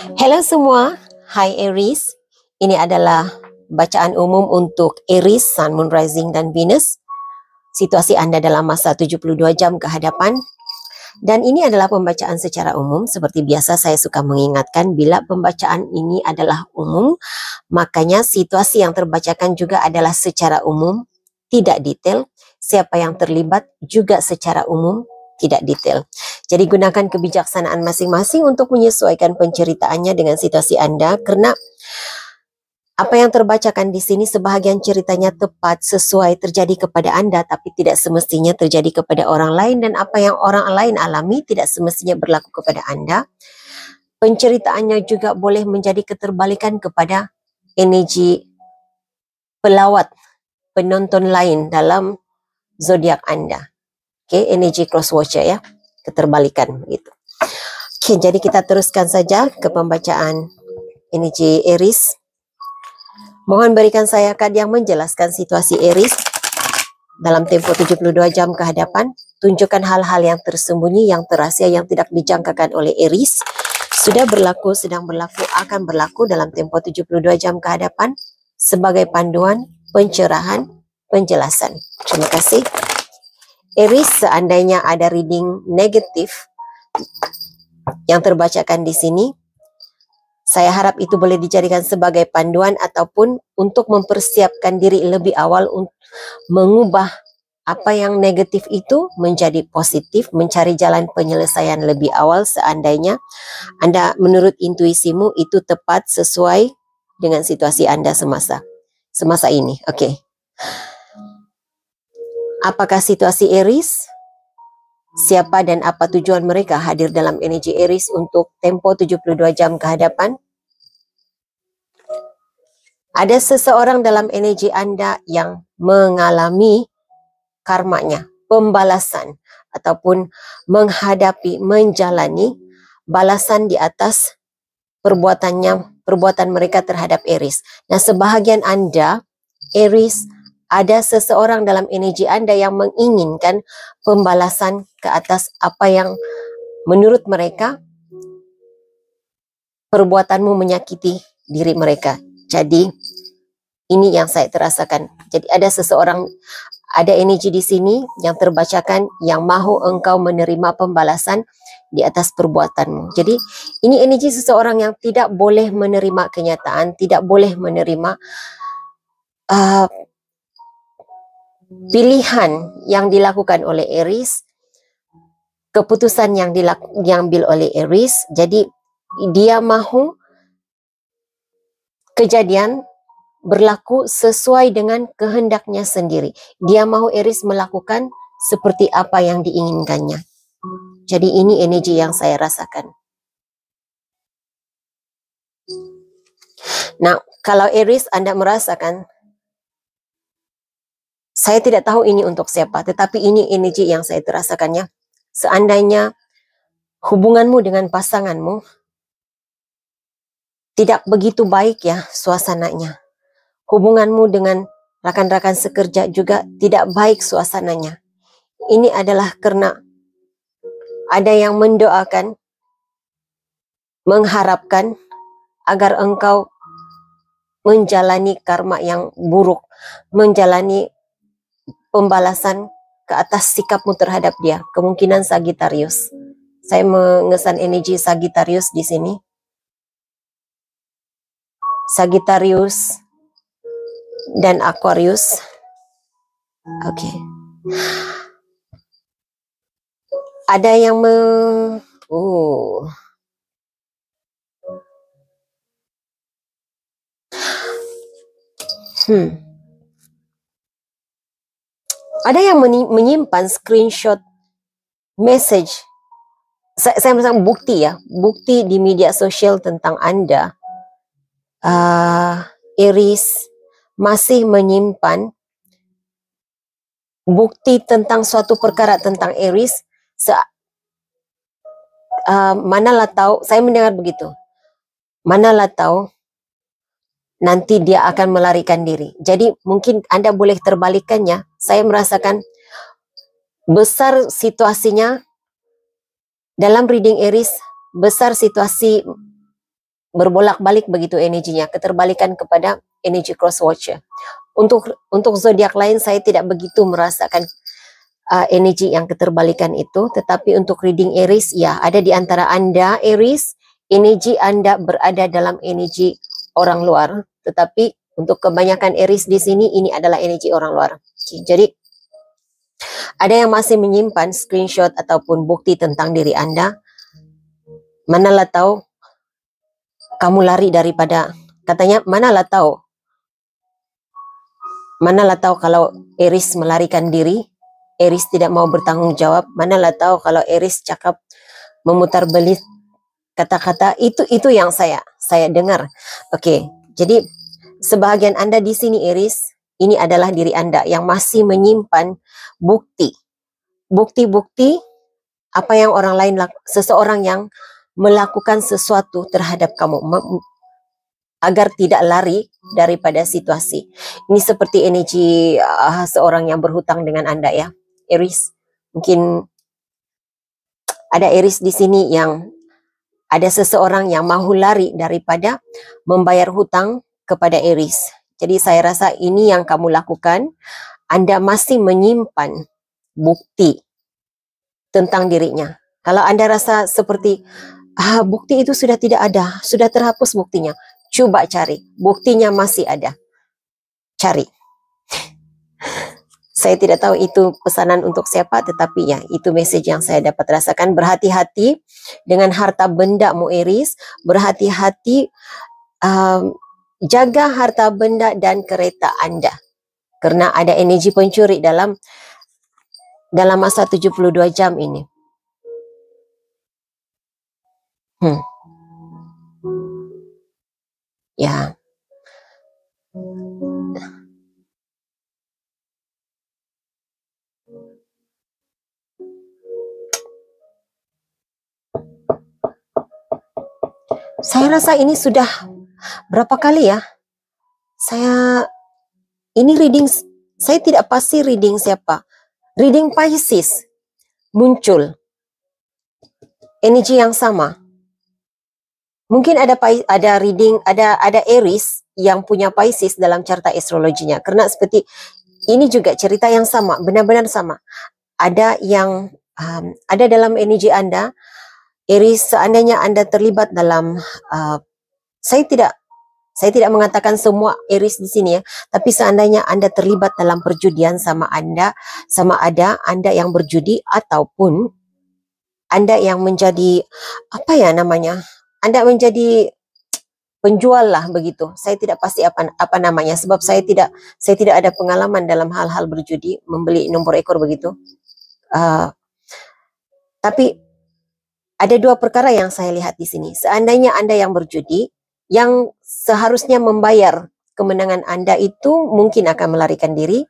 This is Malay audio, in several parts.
Halo semua, Hai Aries. Ini adalah bacaan umum untuk Aries, Sun, Moon, Rising, dan Venus. Situasi Anda dalam masa 72 jam ke hadapan. Dan ini adalah pembacaan secara umum. Seperti biasa saya suka mengingatkan bila pembacaan ini adalah umum, makanya situasi yang terbacakan juga adalah secara umum, tidak detail. Siapa yang terlibat juga secara umum, tidak detail. Jadi gunakan kebijaksanaan masing-masing untuk menyesuaikan penceritaannya dengan situasi Anda, karena apa yang terbacakan di sini sebahagian ceritanya tepat sesuai terjadi kepada Anda, tapi tidak semestinya terjadi kepada orang lain, dan apa yang orang lain alami tidak semestinya berlaku kepada Anda. Penceritaannya juga boleh menjadi keterbalikan kepada energi pelawat penonton lain dalam zodiak Anda. Oke, energi cross watcher ya, keterbalikan begitu. Oke, jadi kita teruskan saja ke pembacaan energi Aries. Mohon berikan saya kad yang menjelaskan situasi Aries dalam tempo 72 jam ke hadapan. Tunjukkan hal-hal yang tersembunyi, yang terahsia, yang tidak dijangkakan oleh Aries. Sudah berlaku, sedang berlaku, akan berlaku dalam tempo 72 jam ke hadapan sebagai panduan, pencerahan, penjelasan. Terima kasih. Aries, seandainya ada reading negatif yang terbacakan di sini, saya harap itu boleh dijadikan sebagai panduan ataupun untuk mempersiapkan diri lebih awal untuk mengubah apa yang negatif itu menjadi positif, mencari jalan penyelesaian lebih awal seandainya Anda menurut intuisimu itu tepat sesuai dengan situasi Anda semasa ini. Oke. Apakah situasi Aries? Siapa dan apa tujuan mereka hadir dalam energi Aries untuk tempo 72 jam ke hadapan? Ada seseorang dalam energi Anda yang mengalami karmanya, pembalasan, ataupun menghadapi, menjalani balasan di atas perbuatan mereka terhadap Aries. Nah, sebahagian Anda, Aries, ada seseorang dalam energi Anda yang menginginkan pembalasan ke atas apa yang menurut mereka perbuatanmu menyakiti diri mereka. Jadi ini yang saya terasakan. Jadi ada seseorang, ada energi di sini yang terbacakan yang mahu engkau menerima pembalasan di atas perbuatanmu. Jadi ini energi seseorang yang tidak boleh menerima kenyataan, tidak boleh menerima pilihan yang dilakukan oleh Aries, keputusan yang diambil oleh Aries. Jadi dia mahu kejadian berlaku sesuai dengan kehendaknya sendiri. Dia mahu Aries melakukan seperti apa yang diinginkannya. Jadi ini energi yang saya rasakan. Nah, kalau Aries Anda merasakan, saya tidak tahu ini untuk siapa, tetapi ini energi yang saya terasakannya. Seandainya hubunganmu dengan pasanganmu tidak begitu baik ya suasananya. Hubunganmu dengan rakan-rakan sekerja juga tidak baik suasananya. Ini adalah karena ada yang mendoakan, mengharapkan agar engkau menjalani karma yang buruk, menjalani pembalasan ke atas sikapmu terhadap dia. Kemungkinan Sagittarius. Saya mengesan energi Sagittarius di sini. Sagittarius dan Aquarius. Oke. Ada yang ada yang menyimpan screenshot message. Saya merasa bukti ya, bukti di media sosial tentang Anda. Aries masih menyimpan bukti tentang suatu perkara tentang Aries. Manalah tahu, saya mendengar begitu. Manalah tahu nanti dia akan melarikan diri. Jadi mungkin Anda boleh terbalikannya. Saya merasakan besar situasinya dalam reading Aries, besar situasi berbolak-balik begitu energinya, keterbalikan kepada energi cross watcher. Untuk zodiak lain saya tidak begitu merasakan energi yang keterbalikan itu, tetapi untuk reading Aries ya, ada di antara Anda Aries, energi Anda berada dalam energi orang luar, tetapi untuk kebanyakan Aries di sini ini adalah energi orang luar. Jadi ada yang masih menyimpan screenshot ataupun bukti tentang diri Anda. Manalah tahu kamu lari daripada, katanya manalah tahu kalau Aries melarikan diri, Aries tidak mau bertanggung jawab. Manalah tahu kalau Aries cakap memutar balik kata-kata, itu yang saya dengar. Oke, jadi sebahagian Anda di sini Aries, ini adalah diri Anda yang masih menyimpan bukti-bukti apa yang orang lain seseorang yang melakukan sesuatu terhadap kamu agar tidak lari daripada situasi. Ini seperti energi seorang yang berhutang dengan Anda ya, Aries. Mungkin ada Aries di sini yang ada seseorang yang mau lari daripada membayar hutang kepada Aries. Jadi saya rasa ini yang kamu lakukan. Anda masih menyimpan bukti tentang dirinya. Kalau Anda rasa seperti bukti itu sudah tidak ada, sudah terhapus buktinya, coba cari, buktinya masih ada, cari. Saya tidak tahu itu pesanan untuk siapa, tetapi ya itu message yang saya dapat rasakan. Berhati-hati dengan harta bendamu Aries, berhati-hati, jaga harta benda dan kereta Anda, karena ada energi pencuri dalam masa 72 jam ini. Ya. Saya rasa ini sudah berapa kali ya? Ini reading, saya tidak pasti reading siapa. Reading Pisces muncul energi yang sama. Mungkin ada reading, ada Aries yang punya Pisces dalam carta astrologinya. Karena seperti ini juga cerita yang sama, benar-benar sama. Ada yang ada dalam energi Anda, Aries, seandainya Anda terlibat dalam, saya tidak mengatakan semua Aries di sini ya, tapi seandainya Anda terlibat dalam perjudian sama ada Anda yang berjudi ataupun Anda yang menjadi apa ya namanya? Anda menjadi penjual lah begitu. Saya tidak pasti apa namanya, sebab saya tidak ada pengalaman dalam hal-hal berjudi, membeli nomor ekor begitu. Tapi ada dua perkara yang saya lihat di sini. Seandainya Anda yang berjudi, yang seharusnya membayar kemenangan Anda itu mungkin akan melarikan diri.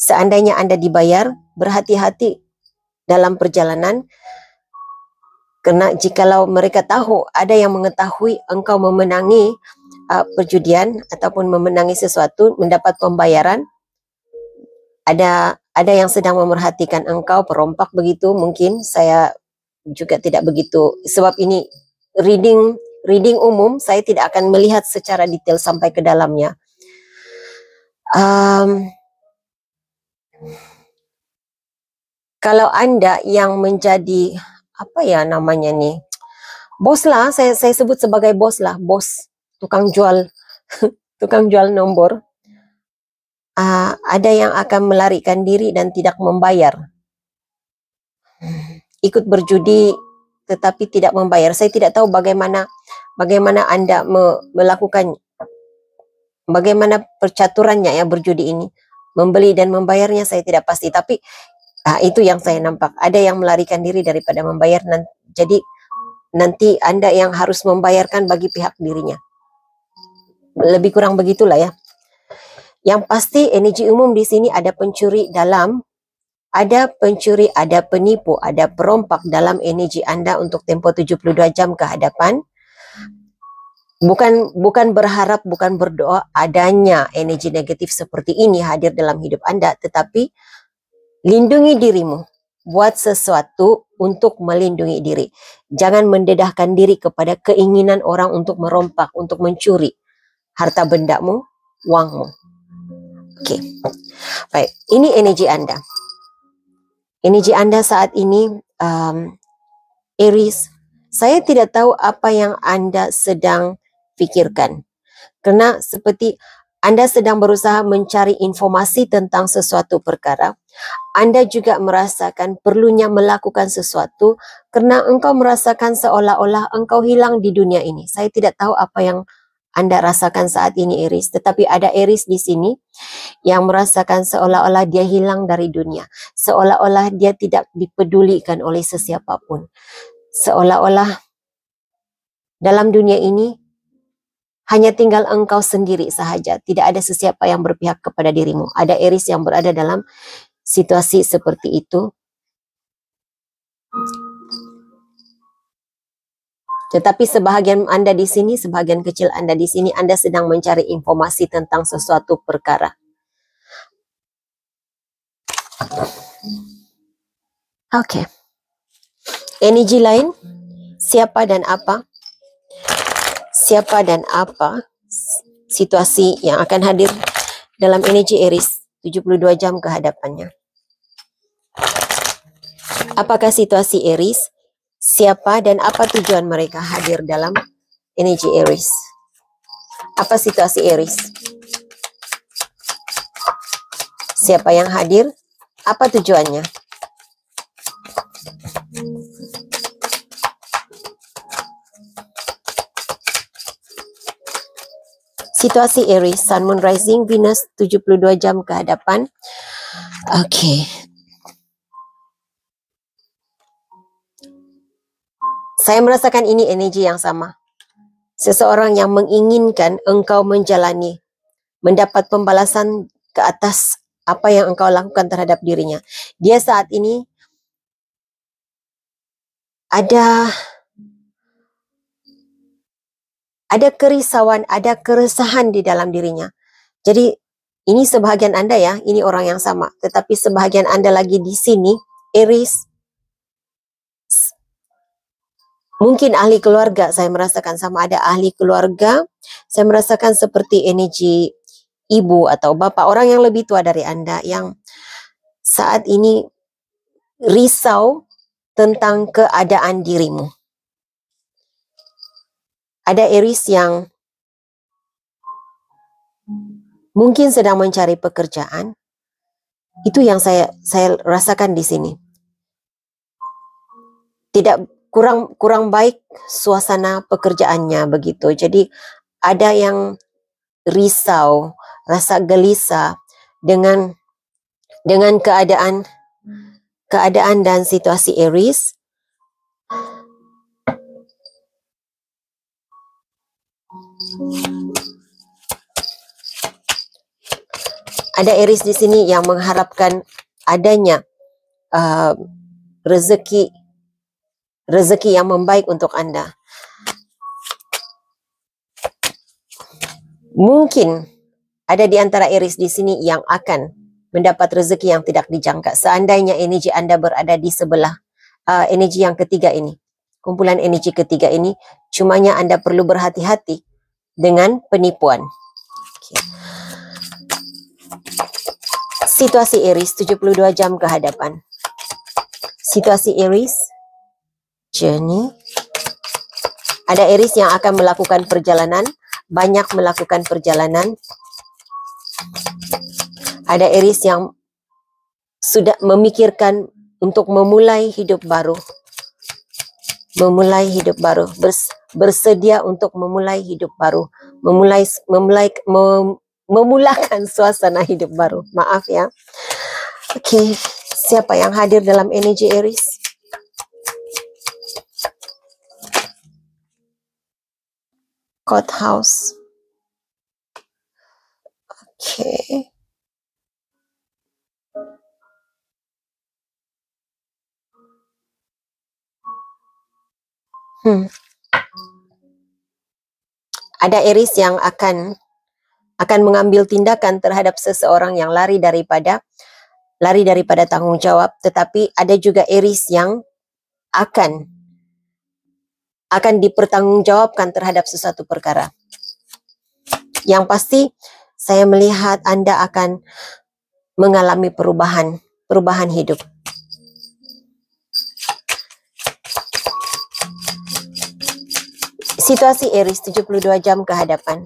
Seandainya Anda dibayar, berhati-hati dalam perjalanan. Karena jikalau mereka tahu, ada yang mengetahui engkau memenangi perjudian ataupun memenangi sesuatu, mendapat pembayaran, ada yang sedang memerhatikan engkau, perompak begitu, mungkin saya juga tidak begitu, sebab ini reading umum, saya tidak akan melihat secara detail sampai ke dalamnya. Kalau Anda yang menjadi apa ya namanya nih, bos lah, saya sebut sebagai bos lah, bos tukang jual tukang jual nomor, ada yang akan melarikan diri dan tidak membayar, ikut berjudi tetapi tidak membayar. Saya tidak tahu bagaimana Anda melakukan, bagaimana percaturannya ya berjudi ini, membeli dan membayarnya saya tidak pasti, tapi itu yang saya nampak. Ada yang melarikan diri daripada membayar, jadi nanti Anda yang harus membayarkan bagi pihak dirinya. Lebih kurang begitulah ya. Yang pasti energi umum di sini ada pencuri ada penipu, ada perompak dalam energi Anda untuk tempo 72 jam ke hadapan. Bukan berharap, bukan berdoa adanya energi negatif seperti ini hadir dalam hidup Anda, tetapi lindungi dirimu. buat sesuatu untuk melindungi diri. Jangan mendedahkan diri kepada keinginan orang untuk merompak, untuk mencuri harta bendamu, uangmu. Oke. Baik, ini energi Anda. Energi Anda saat ini, Aries, saya tidak tahu apa yang Anda sedang pikirkan. Karena seperti Anda sedang berusaha mencari informasi tentang sesuatu perkara, Anda juga merasakan perlunya melakukan sesuatu karena engkau merasakan seolah-olah engkau hilang di dunia ini. Saya tidak tahu apa yang Anda rasakan saat ini, Aries, tetapi ada Aries di sini yang merasakan seolah-olah dia hilang dari dunia, seolah-olah dia tidak dipedulikan oleh sesiapapun, seolah-olah dalam dunia ini hanya tinggal engkau sendiri sahaja. Tidak ada sesiapa yang berpihak kepada dirimu. Ada Aries yang berada dalam situasi seperti itu. Tetapi sebahagian Anda di sini, sebahagian kecil Anda di sini, Anda sedang mencari informasi tentang sesuatu perkara. Oke. Energi lain, siapa dan apa? Siapa dan apa situasi yang akan hadir dalam energi Aries 72 jam ke hadapannya. Apakah situasi Aries? Siapa dan apa tujuan mereka hadir dalam energi Aries? Apa situasi Aries? Siapa yang hadir? Apa tujuannya? Situasi Aries, Sun, Moon, Rising, Venus 72 jam ke hadapan. Oke. Saya merasakan ini energi yang sama. Seseorang yang menginginkan engkau menjalani, mendapat pembalasan ke atas apa yang engkau lakukan terhadap dirinya. Dia saat ini ada kerisauan, ada keresahan di dalam dirinya. Jadi ini sebahagian Anda ya, ini orang yang sama. Tetapi sebahagian Anda lagi di sini, Aries. Mungkin ahli keluarga, saya merasakan sama ada ahli keluarga. Saya merasakan seperti energi ibu atau bapak, orang yang lebih tua dari Anda, yang saat ini risau tentang keadaan dirimu. Ada Aries yang mungkin sedang mencari pekerjaan. Itu yang saya rasakan di sini. Tidak kurang baik suasana pekerjaannya begitu. Jadi ada yang risau, rasa gelisah dengan keadaan dan situasi Aries. Ada Aries di sini yang mengharapkan adanya rezeki yang membaik untuk Anda. Mungkin ada di antara Aries di sini yang akan mendapat rezeki yang tidak dijangka. Seandainya energi Anda berada di sebelah energi yang ketiga ini, kumpulan energi ketiga ini, cumanya Anda perlu berhati-hati dengan penipuan. Okay. Situasi Aries 72 jam ke hadapan. Situasi Aries, journey. Ada Aries yang akan melakukan perjalanan, banyak melakukan perjalanan. Ada Aries yang sudah memikirkan untuk memulai hidup baru. Memulai hidup baru, bersedia untuk memulai hidup baru, memulakan suasana hidup baru. Maaf ya. Oke, siapa yang hadir dalam energi Aries? Courthouse. Oke. Ada Aries yang akan mengambil tindakan terhadap seseorang yang lari lari daripada tanggung jawab, tetapi ada juga Aries yang akan dipertanggungjawabkan terhadap sesuatu perkara. Yang pasti saya melihat Anda akan mengalami perubahan hidup. Situasi Aries 72 jam ke hadapan.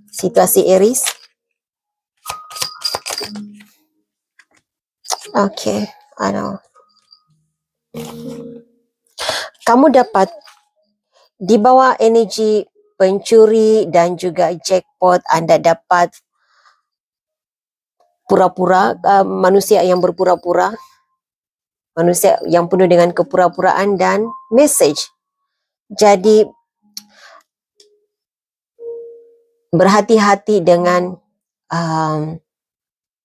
Situasi Aries. Oke, kamu dapat di bawah energi pencuri dan juga jackpot. Anda dapat pura-pura, manusia yang berpura-pura, manusia yang penuh dengan kepura-puraan dan message. Jadi berhati-hati dengan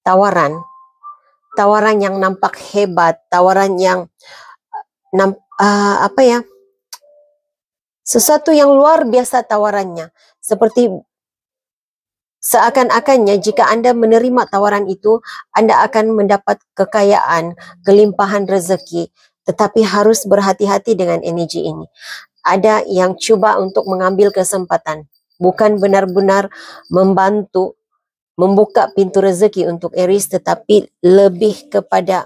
tawaran yang nampak hebat, tawaran yang sesuatu yang luar biasa tawarannya. Seperti seakan-akannya jika Anda menerima tawaran itu, Anda akan mendapat kekayaan, kelimpahan rezeki. Tetapi harus berhati-hati dengan energi ini. Ada yang coba untuk mengambil kesempatan, bukan benar-benar membantu membuka pintu rezeki untuk Aries, tetapi lebih kepada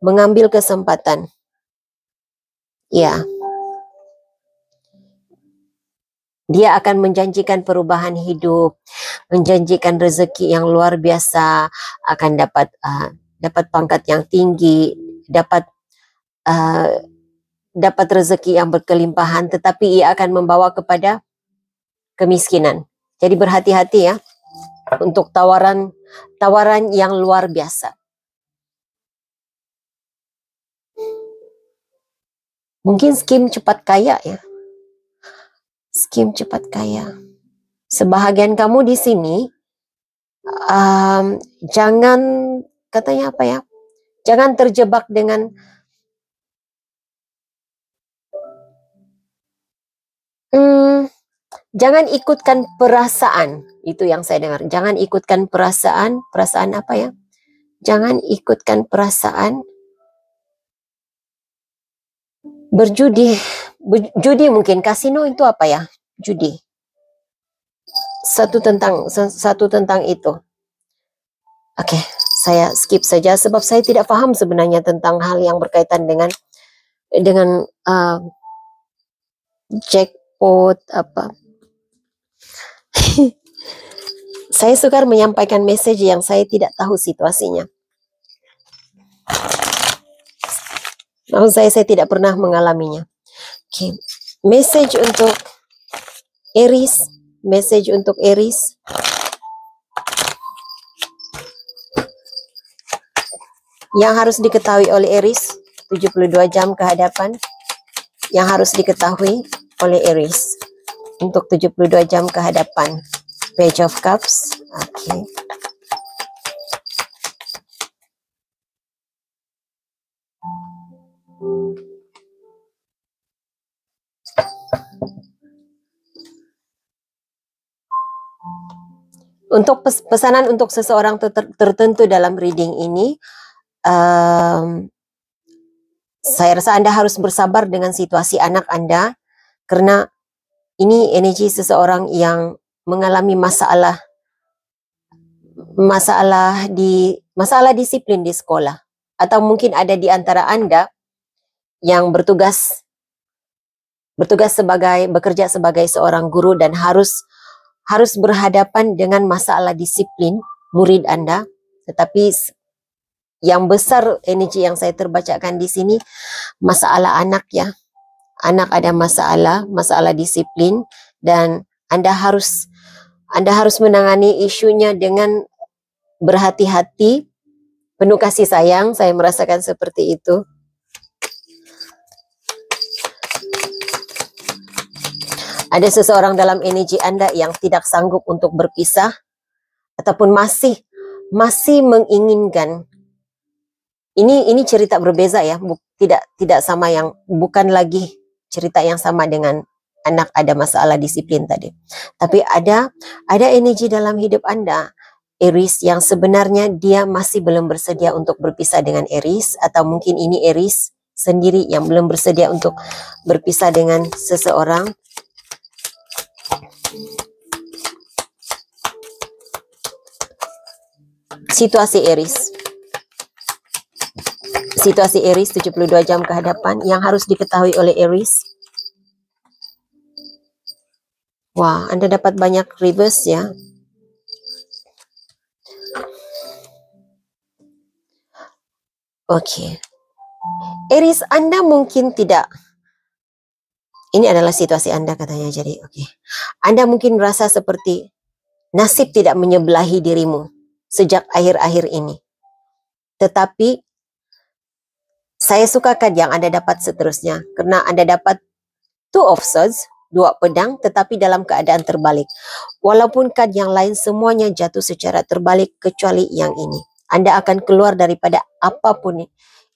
mengambil kesempatan. Ya. Dia akan menjanjikan perubahan hidup, menjanjikan rezeki yang luar biasa, akan dapat pangkat yang tinggi, dapat rezeki yang berkelimpahan, tetapi ia akan membawa kepada kemiskinan. Jadi berhati-hati ya untuk tawaran yang luar biasa. Mungkin skim cepat kaya ya. Skim cepat kaya. Sebahagian kamu di sini jangan, katanya apa ya? Jangan terjebak dengan jangan ikutkan perasaan. Itu yang saya dengar. Jangan ikutkan perasaan. Perasaan apa ya? Jangan ikutkan perasaan. Berjudi. Judi mungkin. Kasino itu apa ya? Judi. Satu tentang itu. Oke, saya skip saja sebab saya tidak paham sebenarnya tentang hal yang berkaitan dengan jackpot apa. Saya sukar menyampaikan message yang saya tidak tahu situasinya. Namun saya tidak pernah mengalaminya. Oke, message untuk Aries, message untuk Aries. Yang harus diketahui oleh Aries 72 jam ke hadapan. Yang harus diketahui oleh Aries untuk 72 jam ke hadapan. Page of Cups. Oke. Untuk pesanan untuk seseorang tertentu dalam reading ini, saya rasa Anda harus bersabar dengan situasi anak Anda, karena ini energi seseorang yang mengalami masalah disiplin di sekolah, atau mungkin ada di antara Anda yang bekerja sebagai seorang guru dan harus berhadapan dengan masalah disiplin murid Anda. Tetapi yang besar energi yang saya terbacakan di sini masalah anak ya. Anak ada masalah disiplin, dan Anda harus menangani isunya dengan berhati-hati, penuh kasih sayang. Saya merasakan seperti itu. Ada seseorang dalam energi Anda yang tidak sanggup untuk berpisah, ataupun masih menginginkan. Ini cerita berbeza ya, tidak sama, yang bukan lagi cerita yang sama dengan anak ada masalah disiplin tadi. Tapi ada energi dalam hidup Anda, Aries yang sebenarnya dia masih belum bersedia untuk berpisah dengan Aries, atau mungkin ini Aries sendiri yang belum bersedia untuk berpisah dengan seseorang. Situasi Aries. Situasi Aries 72 jam ke hadapan yang harus diketahui oleh Aries. Wah, Anda dapat banyak reverse ya. Oke. Aries, Anda mungkin tidak. Ini adalah situasi Anda katanya, jadi oke. Anda mungkin merasa seperti nasib tidak menyebelahi dirimu sejak akhir-akhir ini. Tetapi saya suka kad yang Anda dapat seterusnya, karena Anda dapat Two of Swords, 2 pedang, tetapi dalam keadaan terbalik. Walaupun kad yang lain semuanya jatuh secara terbalik kecuali yang ini. Anda akan keluar daripada apapun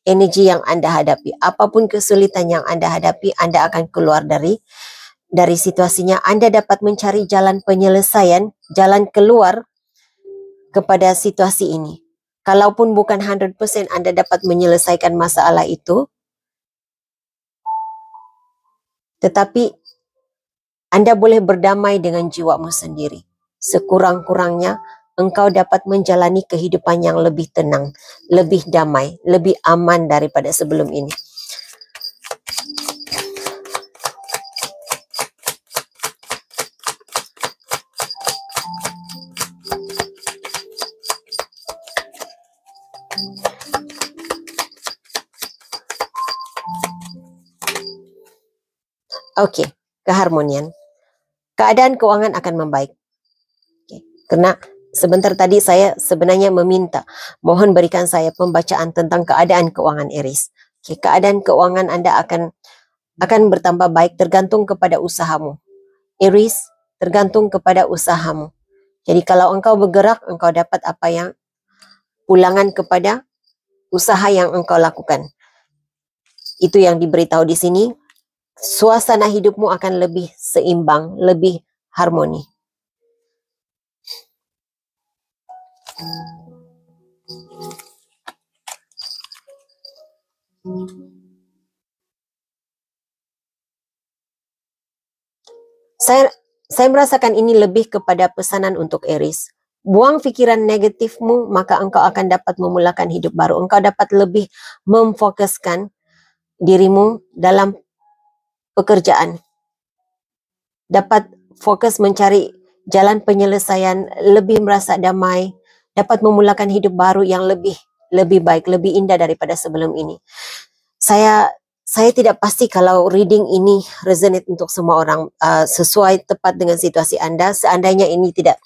energi yang Anda hadapi, apapun kesulitan yang Anda hadapi, Anda akan keluar dari situasinya. Anda dapat mencari jalan penyelesaian, jalan keluar kepada situasi ini. Kalaupun bukan 100% Anda dapat menyelesaikan masalah itu, tetapi Anda boleh berdamai dengan jiwamu sendiri. Sekurang-kurangnya engkau dapat menjalani kehidupan yang lebih tenang, lebih damai, lebih aman daripada sebelum ini. Oke, keharmonian. Keadaan keuangan akan membaik. Oke, karena sebentar tadi saya sebenarnya meminta, mohon berikan saya pembacaan tentang keadaan keuangan Aries. Oke, keadaan keuangan Anda akan bertambah baik tergantung kepada usahamu. Aries, tergantung kepada usahamu. Jadi kalau engkau bergerak, engkau dapat apa yang pulangan kepada usaha yang engkau lakukan. Itu yang diberitahu di sini. Suasana hidupmu akan lebih seimbang, lebih harmoni. Saya merasakan ini lebih kepada pesanan untuk Aries. Buang pikiran negatifmu, maka engkau akan dapat memulakan hidup baru. Engkau dapat lebih memfokuskan dirimu dalam pekerjaan. Dapat fokus mencari jalan penyelesaian, lebih merasa damai, dapat memulakan hidup baru yang lebih baik, lebih indah daripada sebelum ini. Saya tidak pasti kalau reading ini resonate untuk semua orang, sesuai tepat dengan situasi Anda. Seandainya ini tidak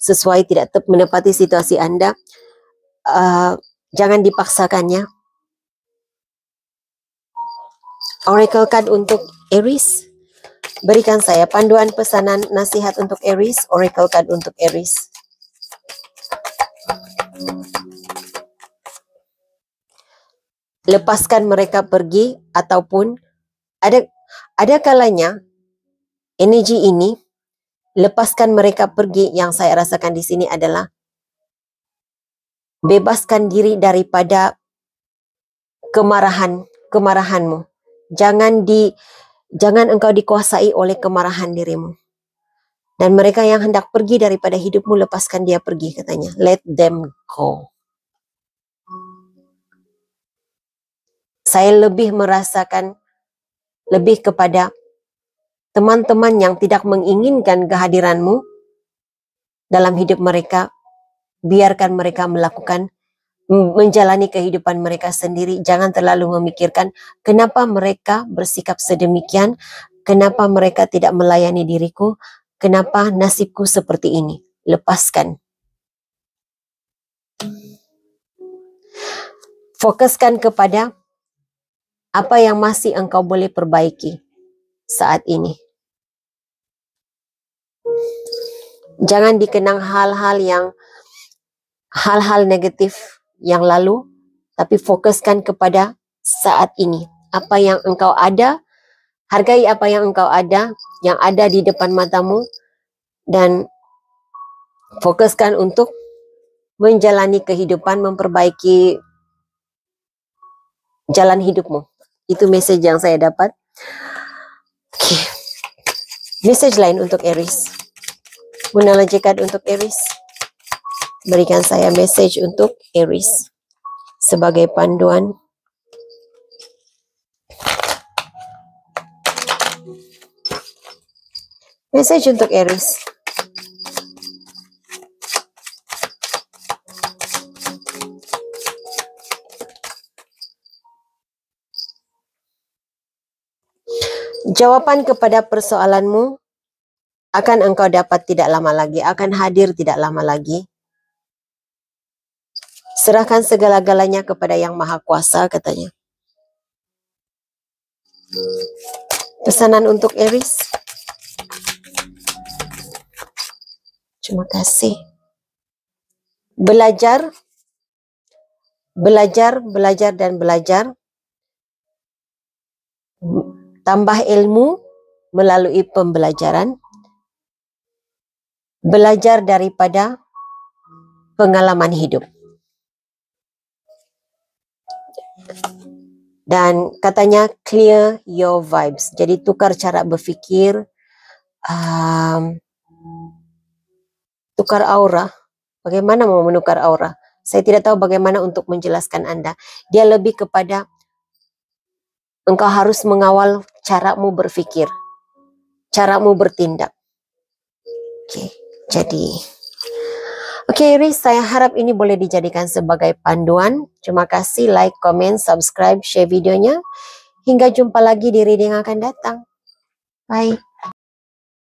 sesuai, tidak menepati situasi Anda, jangan dipaksakannya. Oracle card untuk Aries. Berikan saya panduan pesanan nasihat untuk Aries, Oracle card untuk Aries. Lepaskan mereka pergi, ataupun ada kalanya energi ini, lepaskan mereka pergi, yang saya rasakan di sini adalah bebaskan diri daripada kemarahanmu. Jangan engkau dikuasai oleh kemarahan dirimu. Dan mereka yang hendak pergi daripada hidupmu, lepaskan dia pergi, katanya. Let them go. Saya lebih merasakan lebih kepada teman-teman yang tidak menginginkan kehadiranmu dalam hidup mereka. Biarkan mereka menjalani kehidupan mereka sendiri. Jangan terlalu memikirkan kenapa mereka bersikap sedemikian, kenapa mereka tidak melayani diriku, kenapa nasibku seperti ini. Lepaskan. Fokuskan kepada apa yang masih engkau boleh perbaiki saat ini. Jangan dikenang hal-hal negatif yang lalu, tapi fokuskan kepada saat ini. Apa yang engkau ada, hargai apa yang engkau ada, yang ada di depan matamu, dan fokuskan untuk menjalani kehidupan, memperbaiki jalan hidupmu. Itu message yang saya dapat. Oke. Message lain untuk Aries. Munala Jekad untuk Aries. Berikan saya message untuk Aries sebagai panduan. Message untuk Aries. Jawapan kepada persoalanmu akan engkau dapat tidak lama lagi, akan hadir tidak lama lagi. Serahkan segala-galanya kepada Yang Maha Kuasa, katanya. Pesanan untuk Aries. Terima kasih. Belajar, dan belajar. Tambah ilmu melalui pembelajaran. Belajar daripada pengalaman hidup. Dan katanya clear your vibes. Jadi tukar cara berfikir, tukar aura. Bagaimana mau menukar aura? Saya tidak tahu bagaimana untuk menjelaskan Anda. Dia lebih kepada engkau harus mengawal caramu berfikir, caramu bertindak. Oke, jadi Oke, Aries, saya harap ini boleh dijadikan sebagai panduan. Terima kasih, like, comment, subscribe, share videonya. Hingga jumpa lagi di reading akan datang. Bye.